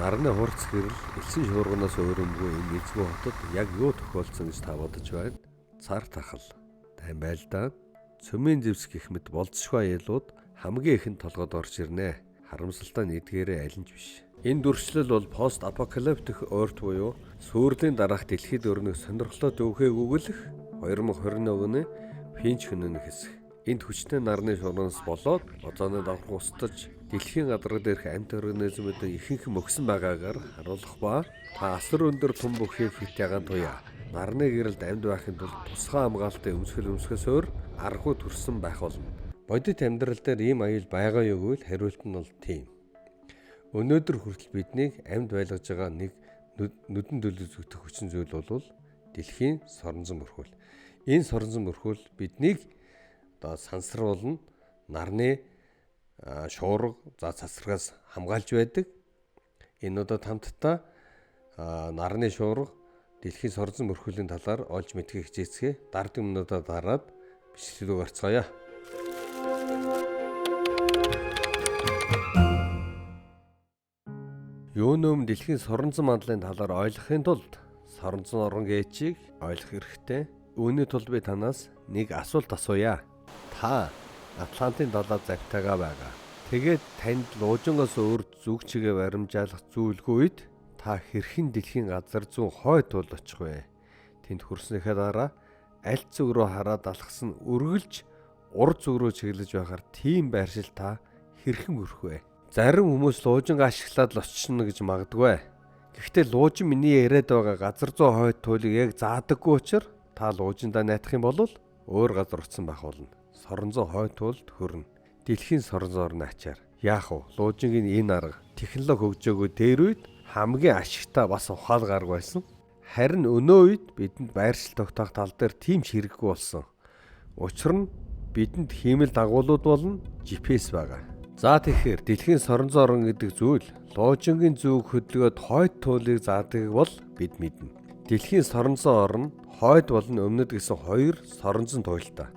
Нарны хурц гэрэл элсэн шуурганаас өөрөмгүй энэ эзгүй хотод яг юу тохиолдсон гэж та бодож байна? Цар тахал, тань байлдаа, цөмийн зэвс гэх мэт болцшгүй аялууд хамгийн ихэнд толгойд орж ирнэ. Харамсалтай нь эдгээрээ аль нь ч биш. Энэ дүрслэл бол пост апокалиптик ойрт буюу сүүрлийн дараах дэлхийд өрнөх сонирхлоо дүүхээ гүгэлэх 2021 оны Финч хөнөөний хэсэг. Энд хүчтэй нарны шуурганаас болоод озооны давхар устж дэлхийн гадар дээрх амьд организмуудын ихэнх мөксөн байгаагаар харуулах ба та асар өндөр тун бүхий фит ягаан туяа. Нарны гэрэлд амьд байхын тулд тусгай хамгаалтын өмсгөөс өөр аргагүй төрсөн байх болно. Бодит амьдрал дээр ийм аюул байгаа юу гэвэл хариулт нь бол тийм. Өнөөдөр хүртэл биднийг амьд байлгаж байгаа нэг нүдэн төлөв зүгтэх хүчин зүйл бол дэлхийн соронзон мөрхүүл. Энэ соронзон мөрхүүл биднийг сансруулна, нарны шуурга цацрагаас хамгаалж байдаг. Энэ хамтдаа нарны шуурга дэлхийн соронзон мөрхүүлийн талаар олж мэдхийг хичээцгээ дараагийн өмнөдөө дараад бичлэгийг гарцгаая. Юунөм дэлхийн соронзон мандлын талаар ойлгохын тулд соронзон орон гээчийг ойлгох хэрэгтэй. Үүний тулд би танаас нэг асуулт асууя. Та Атлантын далай завтайгаа байгаа. Тэгээд танд луужингоос өөр зүг чигээ баримжаалах зүйлгүй үед та хэрхэн дэлхийн газар зүүн хойд тул очих вэ? Тэнд хүрснийхээ дараа аль зүг рүү хараад алхсан үргэлж урд зүг рүү чиглэж байхаар тийм байршил та хэрхэн өрөх вэ? Зарим хүмүүс луужингаа ашиглаад л очино гэж магадгүй. Гэхдээ луужин миний яриад байгаа газар зүүн хойд тулыг яг заадаггүй учраас та луужиндаа найдах юм бол өөр газар утсан байх болно. Соронзон хойд тулд хөрнө. Дэлхийн соронзон орны ачаар. Яах вэ? Луужингийн энэ арга технологи хөгжөөгөө дээр үед хамгийн ашигтай бас ухаал гарга байсан. Харин өнөө үед бидэнд байршил тогтоох тал дээр тийм ч хэрэггүй болсон. Учир нь бидэнд хиймэл дагуулууд болон GPS байгаа. За тэгэхээр дэлхийн соронзон орон гэдэг зүйл луужингийн зүг хөдөлгөөд хойд туулыг заадаг бол бид мэднэ. Дэлхийн соронзон орн хойд болон өмнөд гэсэн хоёр соронзон туйлтай.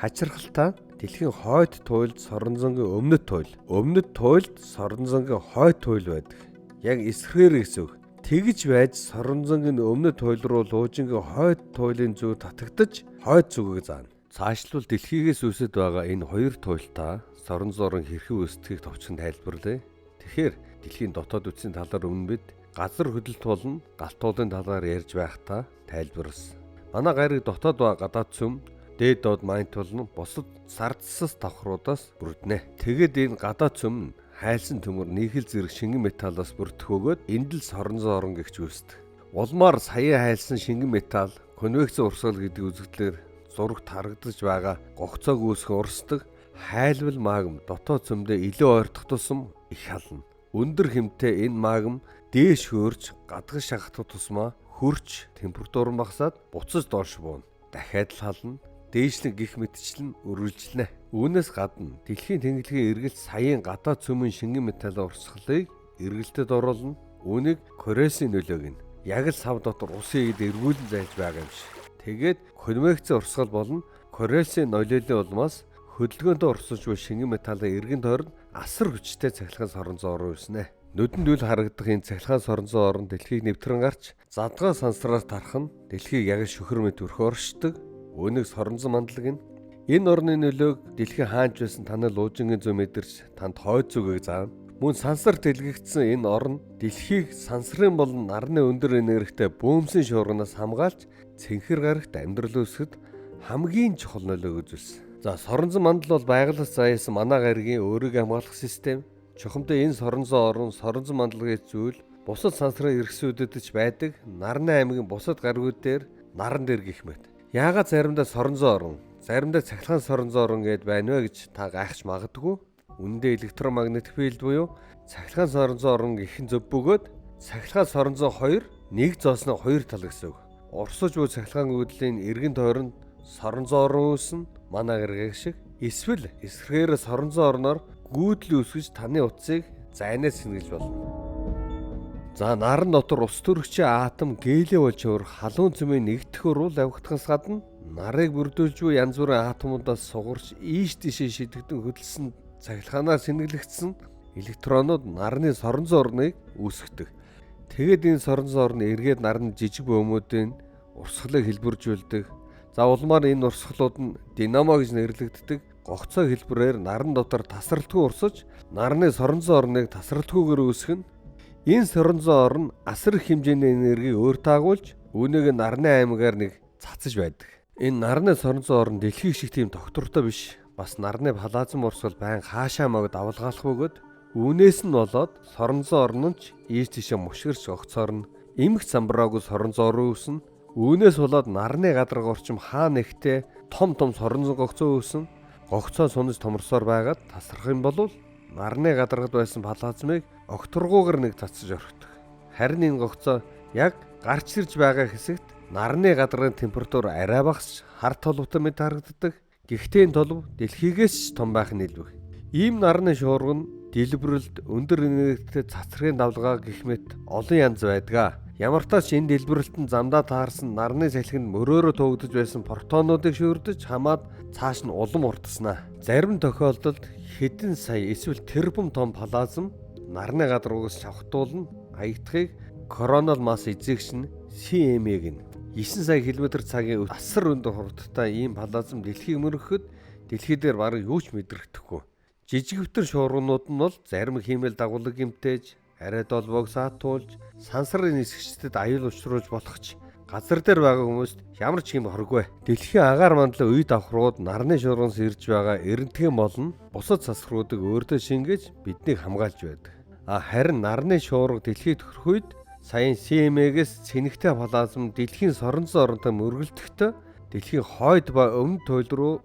Хачирхалтай дэлхийн хойд туйлд соронзонгийн өмнөд туйл, өмнөд туйлд соронзонгийн хойд туйл байдаг. Яг эсрэгээр гэсэн үг. Тэгж байж соронзонгийн өмнөд туйл руу луужингийн хойд туйлын зүг татагдаж хойд зүгийг заана. Цаашлбал дэлхийгээс үсэд байгаа энэ хоёр туйлтаа соронзон орон хэрхэн үүсдгийг товчхон тайлбарлая. Тэгэхээр дэлхийн дотоод үтсийн талаар өмнө бид газар хөдлөлт болон галт уулын талаар ярьж байхдаа тайлбарласан. Манай гариг дотоод ба гадаад цөм дээд доод майнт болон бусад сардсас давхруудаас бүрднэ. Тэгэд энэ гадаад цөм нь хайлсан төмөр нийхэл зэрэг шингэн металлаас бүрдэх бөгөөд энд л соронзон орон гэгч үүсдэг. Улмаар саяа хайлсан шингэн металл конвекцийн урсгал гэдэг үзэгдлээр зурагт харагдаж байгаа гогцоог үүсгэн урсдаг хайлбал магм дотоод цөмдөө илүү ойртох тусам их хална. Өндөр хэмтэй энэ магм дээш хөөрч гадагш шахах тусмаа хөрч температур нь багасаад буцаж доош бууна. Дахиад л хална. Дээшлэн гих мэтчлэн үргэлжлэнэ. Үүнээс гадна дэлхийн тэнглэгийн эргэлт саяын гадаад цөмийн шингэн металлын урсгалыг эргэлтэд оруулна. Үүнийг Корейсийн нөлөөг нь яг л сав дотор усын ид эргүүлэн зайлж байгаа юм шиг. Тэгээд конвекцийн урсгал болон Корейсийн нөлөөлийн улмаас хөдөлгөөнтэй урсаж буй шингэн металлын эргэн тойронд асар хүчтэй цахилгаан соронзон орон үүснэ. Нүдэнд үл харагдах энэ цахилгаан соронзон орон дэлхийг нэвтрэн гарч задгаан сансраар тарах нь дэлхийг яг шөхөр мэт өрхө оршдог. Үүнийг соронзон мандлаг нь энэ орны нөлөөг дэлхийн хаанч байсан таны луужингийн зүй мэдэрч танд хойд зүгийг заана. Мөн сансар дэлгэгдсэн энэ орн дэлхийг сансрын болон нарны өндөр энергитэй бөөмсийн шуурганаас хамгаалж цэнхэр гарагт амьдрал үүсгэхэд хамгийн чухал нөлөөг үзүүлсэн. За соронзон мандал бол байгалаас заяасан манай гаригийн өөрийгөө хамгаалах систем. Чухамдаа энэ соронзон орн соронзон мандалгийн зүйл бусад сансрын эргэсүүдэд ч байдаг нарны аймгийн бусад гаригууд дээр наран дээр гих мэт. Яагаад заримдаа соронзон орн, заримдаа цахилгаан соронзон орн гэд байна вэ гэж та гайхаж магадгүй. Үүндээ электромагнетик филд буюу цахилгаан соронзон орн гэхэн зөв бөгөөд цахилгаан соронзон 2 нэг зоосны 2 тал гэсэн үг. Урсаж буй цахилгаан гүйдлийн эргэн тойронд соронзон орн үүснэ манай гариг шиг. Эсвэл эсрэгээр соронзон орноор гүйдэл үүсгэж таны утсыг зайнаас сэнгэлж болно. За наран дотор ус төрөгчийн атом гээлээ болж өөр халуун цөмийн нэгдэх рүү авигдахаас гадна нарыг бүрдүүлж буй янз бүрийн атомудаас сугарч ийш тийшээ шидэгдэн хөдөлсөн цахилгаанаар сэнгэлэгдсэн электронууд нарны соронзон орныг үүсгэдэг. Тэгээд энэ соронзон орн эргээд нарны жижиг бөөмүүдийн урсгалыг хэлбэржүүлдэг. За улмаар энэ урсгалууд нь динамо гэж нэрлэгддэг. Гогцоо хэлбэрээр наран дотор тасралтгүй урсаж, нарны соронзон орныг тасралтгүйгээр үүсгэнэ. Энэ соронзон орн асар их хэмжээний энергийг өөр таагуулж, үүнийг нарны аймагаар нэг цацаж байдаг. Энэ нарны соронзон орн дэлхийг шиг тийм тогтвортой биш. Бас нарны плазма урсгал байн хаашаа могд авалгаалах бөгөөд үүнээс нь болоод соронзон орн нь ч ийш тийшээ мушгирч огцорно. Эмх замбраагүй соронзон орн үүснэ. Үүнээс болоод нарны гадарга орчим хаа нэгтээ том соронзон гогцоо үүснэ. Гогцоо сунаж томорсоор байгаад тасрах юм бол нарны гадаргад байсан плазмыг огторгуугаар нэг цацаж орхидог. Харин энэ гогцоо яг гарч ирж байгаа хэсэгт нарны гадаргын температур арай багасч хар толботой мэт харагддаг. Гэхдээ энэ толб дэлхийгээс ч том байх нь илбэг. Ийм нарны шуурга нь дэлбэрэлт, өндөр энергитэй цацрагын давлгаа гэх мэт олон янз байдаг. Ямар ч тач энэ дэлбэрэлтэн замдаа таарсан нарны салхинд мөрөөрөө тугдж байсан протонуудыг шүрдэж хамаад цааш нь улам уртаснаа. Зарим тохиолдолд хэдэн сая эсвэл тэрбум том плазм нарны гадаргуугаас шавхтуулна. Аягдахыг коронал масс эзэгч нь CME гэнэ. 9 сая км/цагийн асар өндөр хурдтай ийм плазм дэлхийг мөргөхөд дэлхий дээр бараг юу ч мэдрэхдэггүй. Жижигвтер шуургунууд нь бол зарим хиймэл дагуулга гэмтээж, арай долбоог саатуулж, сансрын нисгчдэд аюул учруулж болох ч газар дээр байгаа хүмүүст ямар ч юм хоргүй. Дэлхийн агаар мандлын үе давхрууд нарны шуурганс ирж байгаа эрентхэн болно. Бусад сасруудыг өөртөө шингээж биднийг хамгаалж байдаг. Харин нарны шуурга дэлхийд төрөх үед саяын CME-гээс цэнэгтэй плазм дэлхийн соронзон оронтой мөргөлдөхтөө дэлхийн хойд ба өмнөд туйл руу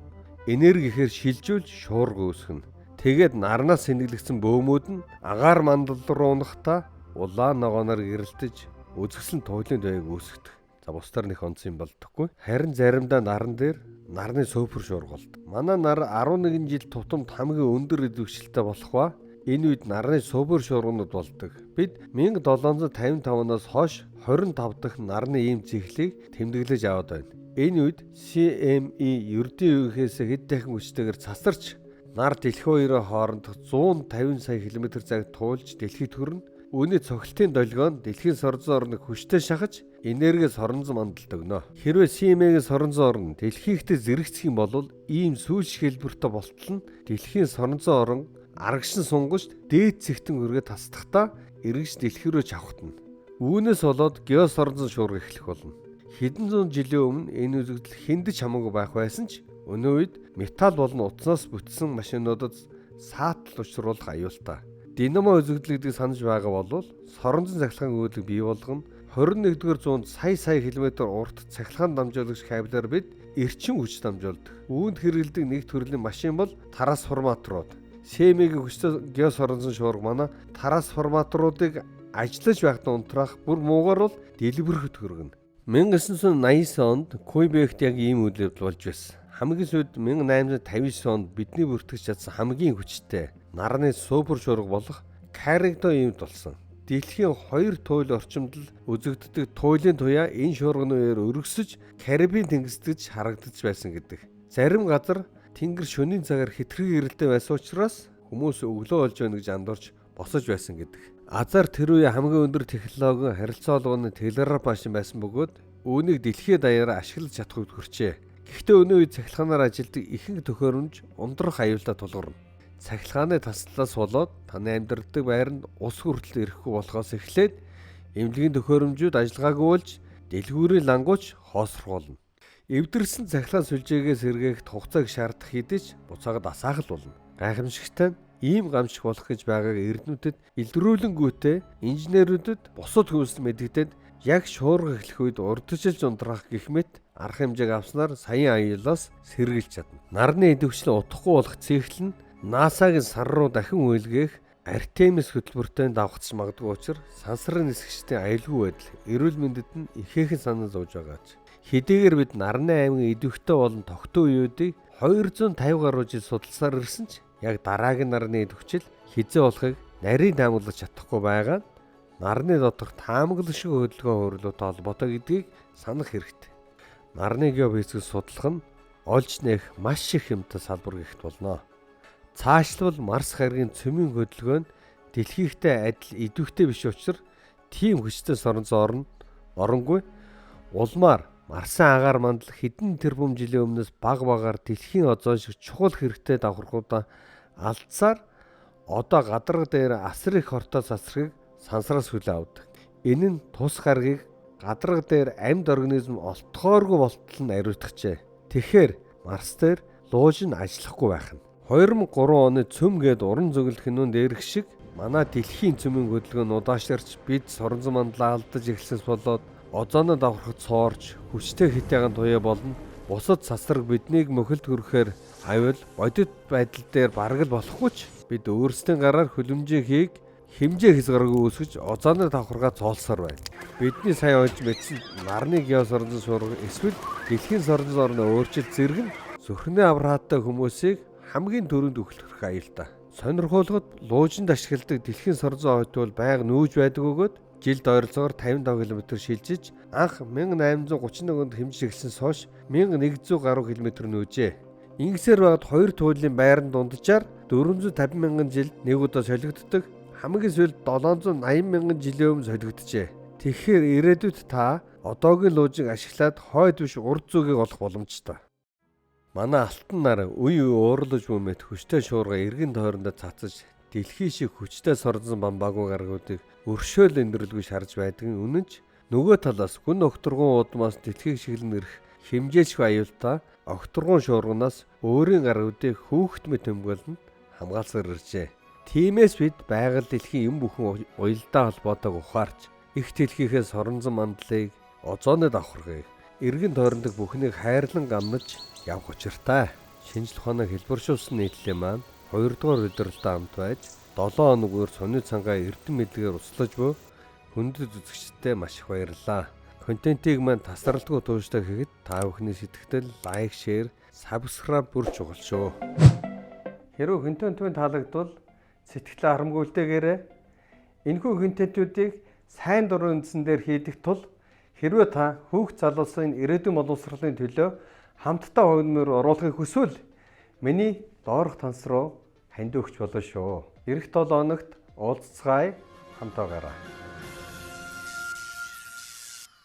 энергихээр шилжүүлж шуурга үүсгэнэ. Тэгээд нарнаас сэнэглэгдсэн бөөмүүд нь агаар мандал руу унахдаа улаан ногооноор гэрэлтэж үзэсгэлэн туйлын дайг үүсгдэг. За бусдаар нэг онцсон юм болдоггүй. Харин заримдаа наран дээр нарны супер шуурга болдог. Манай нар 11 жил тутамд хамгийн өндөр идэвхжэлтэй болох ба энэ үед нарны супер шуурганууд болдог. Бид 1755-наас хойш 25 дахь нарны ийм цэхлийг тэмдэглэж аваад байна. Энэ үед CME ердийн үеийнхээс хэд дахин хүчтэйгээр цасарч нар дэлхий хоёрын хооронд 150 сая км/цаг туулж дэлхийд хүрнэ. Үүний цогцлтын долгион дэлхийн соронзон орныг хүчтэй шахаж энерги соронзон мандалд өгнө. Хэрвээ CME-гийн соронзон орн дэлхийгтээ зэрэгцэх юм бол ийм сүүлчийн хэлбэртэй болтол нь дэлхийн соронзон орн арагшин сунгаж дээд цэгтэн үргээ тасдахдаа эргэж дэлхий рүү чавхтана. Үүнээс болоод геосоронзон шуурга эхлэх болно. Хэдэн зуун жилийн өмнө энэ үзэгдэл хэндэж хамаагүй байх байсан ч өнөө үед металл болон утаснаас бүтсэн машинуудад саатал учруулах аюултай. Динамо үзэгдэл гэдгийг санаж байгаа бол соронзон цахилгаан үйлдэл бий болгоно. 21-р зуунд сая км урт цахилгаан дамжуулагч кабелаар бид эрчим хүч дамжуулдаг. Үүнд хэрэглэдэг нэг төрлийн машин бол трансформаторууд. CME-гийн хүчтэй геосоронзон шуурга манай трансформаторуудыг ажиллаж байхдаа унтраах бүр муугаар бол дэлбэрэхэд хүргэнэ. 1989 онд Quebec-т яг ийм үйл явдал болж байсан. Хамгийн сүүлд 1859 онд бидний бүртгэж чадсан хамгийн хүчтэй нарны супер шуурга болох Carrington иймд болсон. Дэлхийн 2 туйл орчимд л үзэгддэг туйлын туяа энэ шуурганы үеэр өргөсөж Карибын тэнгисдэж харагдаж байсан гэдэг. Зарим газар тэнгэр шөнийн цагаар хитрхи гэрэлтэй байсан учраас хүмүүс өглөө болж байна гэж андуурч босож байсан гэдэг. Азар тэр үе хамгийн өндөр технологийн харилцаа холбооны телеграф машин байсан бөгөөд үүнийг дэлхийд даяараа ашиглаж чадахуйд хүрчээ. Гэхдээ өнөө үед цахилгаанаар ажилдаг ихэнх төхөөрөмж ундрах аюултай тулгарна. Цахилгааны таслалаас болоод таны амьдардаг байранд ус хүртэл ирэхгүй болохоос эхлээд эмнэлгийн төхөөрөмжүүд ажиллагаагүй болж дэлгүүрийн лангууч хоосрох болно. Эвдэрсэн цахилгаан сүлжээгээс сэргээх хугацааг шаардах хэдиж буцаагаад асаах л болно. Гайхамшигтай нь ийм гамшиг болох гэж байгааг эрдэмтэд илрүүлэнгүүтээ инженерүүдэд бусад хүмүүс мэдэгдээд яг шуурга эхлэх үед урдчилж унтраах гэх мэт арга хэмжээг авснаар саяын аюулаас сэргийлж чадна. Нарны идэвхжил утахгүй болох цэглэл нь NASA-гийн сар руу дахин үйлгээх Artemis хөтөлбөртэй давхцаж магадгүй учраас сансрын нисгчдийн аюулгүй байдал эрүүл мэндэд нь ихээхэн санал зовж байгаач. Хэдийгээр бид нарны аймгийн идэвхтэй болон тогтуу үеүүдийг 250 гаруй жил судалсаар ирсэн ч яг дараагийн нарны идэвхжил хизээ болохыг нарийн таамаглаж чадахгүй байгаа нь нарны доторх таамаглагшиг хөдөлгөөн хөрөлөөтэй холбоотой гэдгийг санах хэрэгтэй. Нарны геофизикийг судлах нь олж нээх маш их юмтай салбар гэгт болно. Цаашлбал Марс гаригийн цөмийн хөдөлгөөн дэлхийхтэй адил идэвхтэй биш учраас тийм хүчтэй соронзон оронгүй улмаар Марсын агаар мандал хэдэн тэрбум жилийн өмнөөс баг багаар дэлхийн озон шиг чухал хэрэгтэй давхаргуудаа алдсаар одоо гадарга дээр асар их хортой цацрагыг сансраас хүлээн авдаг. Энэ нь тус гаргийг гадарга дээр амьд организм олдохооргүй болтол нь ариутгажээ. Тэгэхээр Марс дээр лууж нь ажиллахгүй байх нь. 2003 оны цөм гээд уран зөглөх кинонд дээрх шиг манай дэлхийн цөмийн хөдөлгөөн удаашрч бид соронзон мандлаа алдаж эхэлсэнс болоод озоноо давхархад соорж хүчтэй хитээгийн туяа болно. Бусад цацраг биднийг мөхөлд хүрэхээр авил бодит байдал дээр бараг л болохгүй ч бид өөрсдийн гараар хүлэмжээ хийг хэмжээ хязгааргүй үүсгэж озоноо давхаргаа цоолсоор байна. Бидний сайн олж мэдсэн нарны геосоронзон шуурга эсвэл дэлхийн соронзон орны өөрчлөлт зэрэг нь зүрхний аврааттай хүмүүсийг хамгийн түрүүнд өгөх аюултай. Сонирхолтой луужинд ашигладаг дэлхийн соронзон хойд бол байнга нүүж байдаг өгөөд жилд ойролцоогоор 55 км шилжиж анх 1831 онд хэмжиж эхэлсэн соош 1100 гаруй км нүүжээ. Ингэсээр байгаад хоёр туйлын байранд дунджаар 450 мянган жилд нэг удаа солигддог. Хамгийн сүүлд 780 мянган жилийн өмнө солигджээ. Тэгэхээр ирээдүйд та одоогийн луужийг ашиглаад хойд биш урд зүгийг олох боломжтой. Манай алтан нар үе уурлаж бүмэт хүчтэй шуурга эргэн тойрондоо цацаж дэлхий шиг хүчтэй соронзон бамбаагүй гаргуудыг өршөөл өндөрлгүй шарж байдаг нь үнэн ч нөгөө талаас гүн огторгон удмаас дэлхийг шиглэн ирэх хэмжээлшгүй аюултай огторгон шуурганаас өөрийн гаргуудыг хүүхэд мэт өмгөөлнө хамгаалсаар иржээ. Тиймээс бид байгаль дэлхийн юм бүхэн уялдаа холбоотойг ухаарч их дэлхийнхээ соронзон мандлыг озоны давхаргыг эргэн тойрондох бүхнийг хайрлан гамнаж явах учиртай. Шинжлэх ухааныг хэлбэршүүлсэн нийтлэлээ маань 2 дугаар удирдалтаа хамт байж 7 хоногоор сони цангаа эрдэм мэдлэгээр услаж буй хүндэт үзэгчдэд маш их баярлалаа. Контентийг маань тасралтгүй тууштай хийхэд та бүхний сэтгэл, лайк, шеэр, сабскрайб бүр чухал шүү. Хэрвээ контентууд таалагдвал сэтгэлээ харамгуйлдагээрэй. Энэхүү контентуудыг сайн дурын үндсэн дээр хийдэг тул хэрвээ та хүүхд залуусын ирээдүйн боловсролын төлөө хамтдаа хойноор оруулахыг хүсвэл миний доорх танс руу ханд өгч болно шүү. Эх 7 хоногт уулзцгаая, хамт байгаарай.